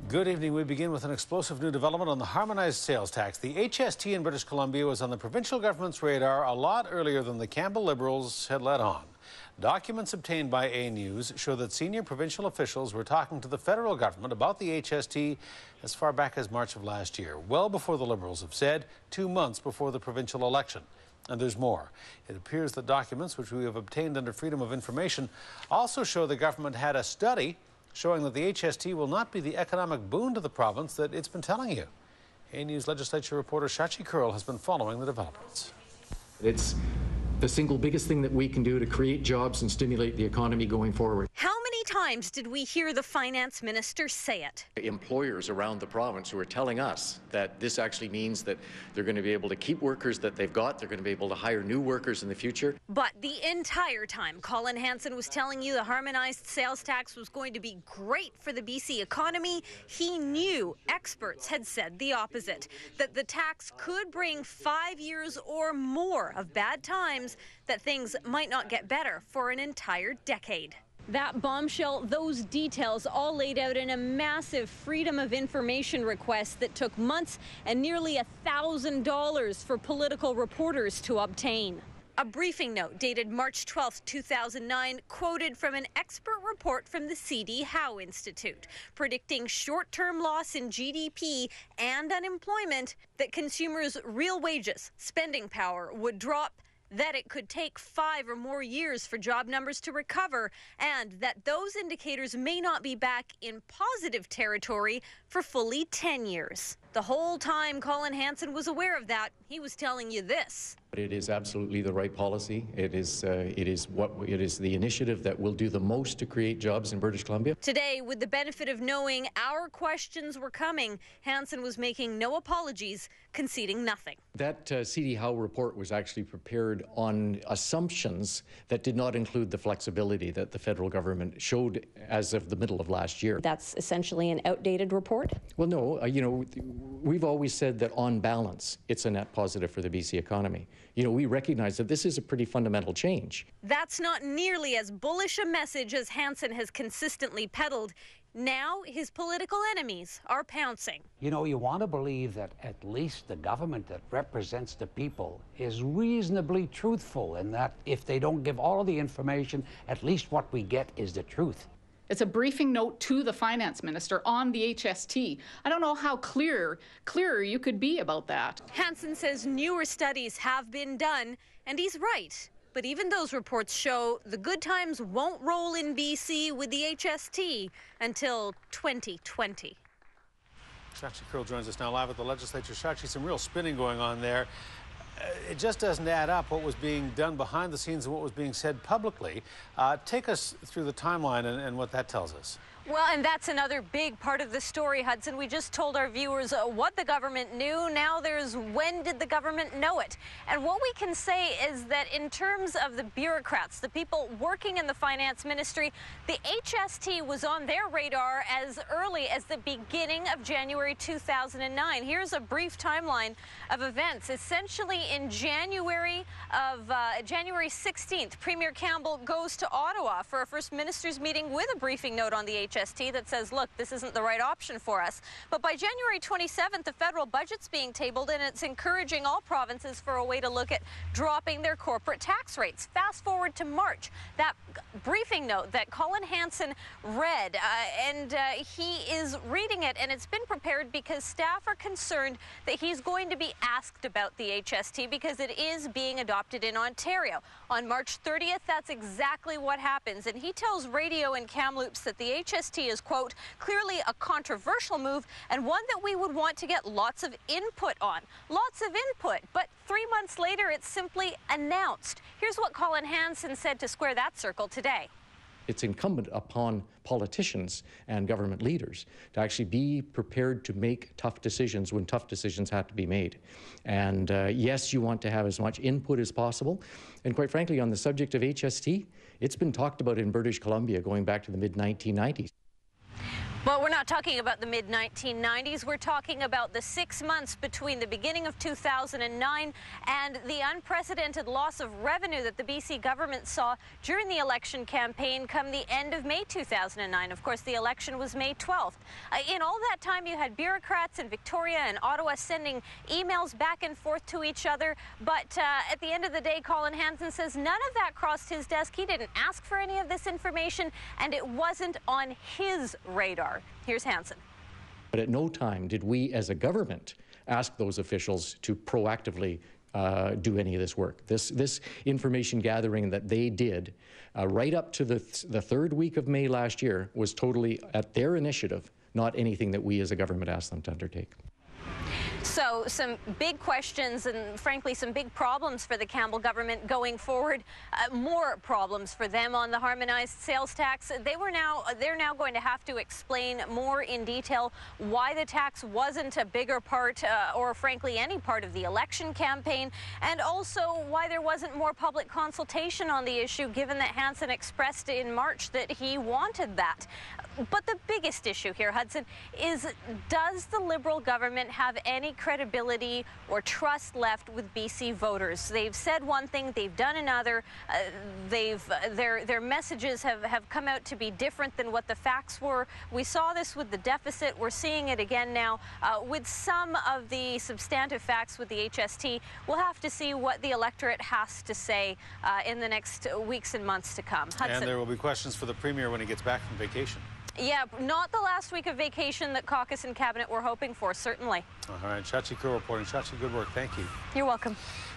Good evening. We begin with an explosive new development on the harmonized sales tax. The HST in British Columbia was on the provincial government's radar a lot earlier than the Campbell Liberals had let on. Documents obtained by A News show that senior provincial officials were talking to the federal government about the HST as far back as March of last year, well before the Liberals have said, 2 months before the provincial election. And there's more. It appears that documents which we have obtained under Freedom of Information also show the government had a study showing that the HST will not be the economic boon to the province that it's been telling you. A News legislature reporter Shachi Kurl has been following the developments. It's the single biggest thing that we can do to create jobs and stimulate the economy going forward. How many times did we hear the finance minister say it? Employers around the province who are telling us that this actually means that they're going to be able to keep workers that they've got, they're going to be able to hire new workers in the future. But the entire time Colin Hansen was telling you the harmonized sales tax was going to be great for the BC economy, he knew experts had said the opposite, that the tax could bring 5 years or more of bad times, that things might not get better for an entire decade. That bombshell, those details all laid out in a massive Freedom of Information request that took months and nearly $1,000 for political reporters to obtain. A briefing note dated March 12, 2009, quoted from an expert report from the C.D. Howe Institute, predicting short-term loss in GDP and unemployment, that consumers' real wages, spending power would drop, that it could take 5 or more years for job numbers to recover, and that those indicators may not be back in positive territory for fully 10 years. The whole time Colin Hansen was aware of that, he was telling you this. It is absolutely the right policy. It is the initiative that will do the most to create jobs in British Columbia. Today, with the benefit of knowing our questions were coming, Hansen was making no apologies, conceding nothing. That C.D. Howe report was actually prepared on assumptions that did not include the flexibility that the federal government showed as of the middle of last year. That's essentially an outdated report? Well, no. We've always said that on balance, it's a net positive for the BC economy. We recognize that this is a pretty fundamental change. That's not nearly as bullish a message as Hansen has consistently peddled. Now his political enemies are pouncing. You want to believe that at least the government that represents the people is reasonably truthful, and that if they don't give all of the information, at least what we get is the truth. It's a briefing note to the finance minister on the HST. I don't know how clearer you could be about that. Hansen says newer studies have been done, and he's right. But even those reports show the good times won't roll in BC with the HST until 2020. Shachi Kurl joins us now live at the legislature. Shachi, some real spinning going on there. It just doesn't add up what was being done behind the scenes and what was being said publicly. Take us through the timeline and what that tells us. Well, and that's another big part of the story, Hudson. We just told our viewers what the government knew. Now there's when did the government know it? And what we can say is that in terms of the bureaucrats, the people working in the finance ministry, the HST was on their radar as early as the beginning of January 2009. Here's a brief timeline of events. Essentially in January 16th, Premier Campbell goes to Ottawa for a First Minister's meeting with a briefing note on the HST that says, look, this isn't the right option for us. But by January 27th, the federal budget's being tabled, and it's encouraging all provinces for a way to look at dropping their corporate tax rates. Fast forward to March, that briefing note that Colin Hansen read, and he is reading it, and it's been prepared because staff are concerned that he's going to be asked about the HST because it is being adopted in Ontario. On March 30th, that's exactly what happens, and he tells Radio and Kamloops that the HST is, quote, clearly a controversial move and one that we would want to get lots of input on. Lots of input, but 3 months later, it's simply announced. Here's what Colin Hansen said to square that circle today. It's incumbent upon politicians and government leaders to actually be prepared to make tough decisions when tough decisions have to be made. And yes, you want to have as much input as possible. And quite frankly, on the subject of HST, it's been talked about in British Columbia going back to the mid-1990s. Well, we're not talking about the mid-1990s. We're talking about the 6 months between the beginning of 2009 and the unprecedented loss of revenue that the BC government saw during the election campaign come the end of May 2009. Of course, the election was May 12th. In all that time, you had bureaucrats in Victoria and Ottawa sending emails back and forth to each other. But at the end of the day, Colin Hansen says none of that crossed his desk. He didn't ask for any of this information, and it wasn't on his radar. Here's Hansen. But at no time did we as a government ask those officials to proactively do any of this work. This information gathering that they did right up to the third week of May last year was totally at their initiative, not anything that we as a government asked them to undertake. So some big questions and, frankly, some big problems for the Campbell government going forward. More problems for them on the harmonized sales tax. They're now going to have to explain more in detail why the tax wasn't a bigger part or, frankly, any part of the election campaign, and also why there wasn't more public consultation on the issue, given that Hansen expressed in March that he wanted that. But the biggest issue here, Hudson, is does the Liberal government have any credibility or trust left with BC voters? They've said one thing, they've done another. Their messages have come out to be different than what the facts were. We saw this with the deficit. We're seeing it again now with some of the substantive facts with the HST. We'll have to see what the electorate has to say in the next weeks and months to come. Hudson. And there will be questions for the Premier when he gets back from vacation. Yeah, not the last week of vacation that caucus and cabinet were hoping for, certainly. All right, Shachi Kur reporting. Shachi, good work. Thank you. You're welcome.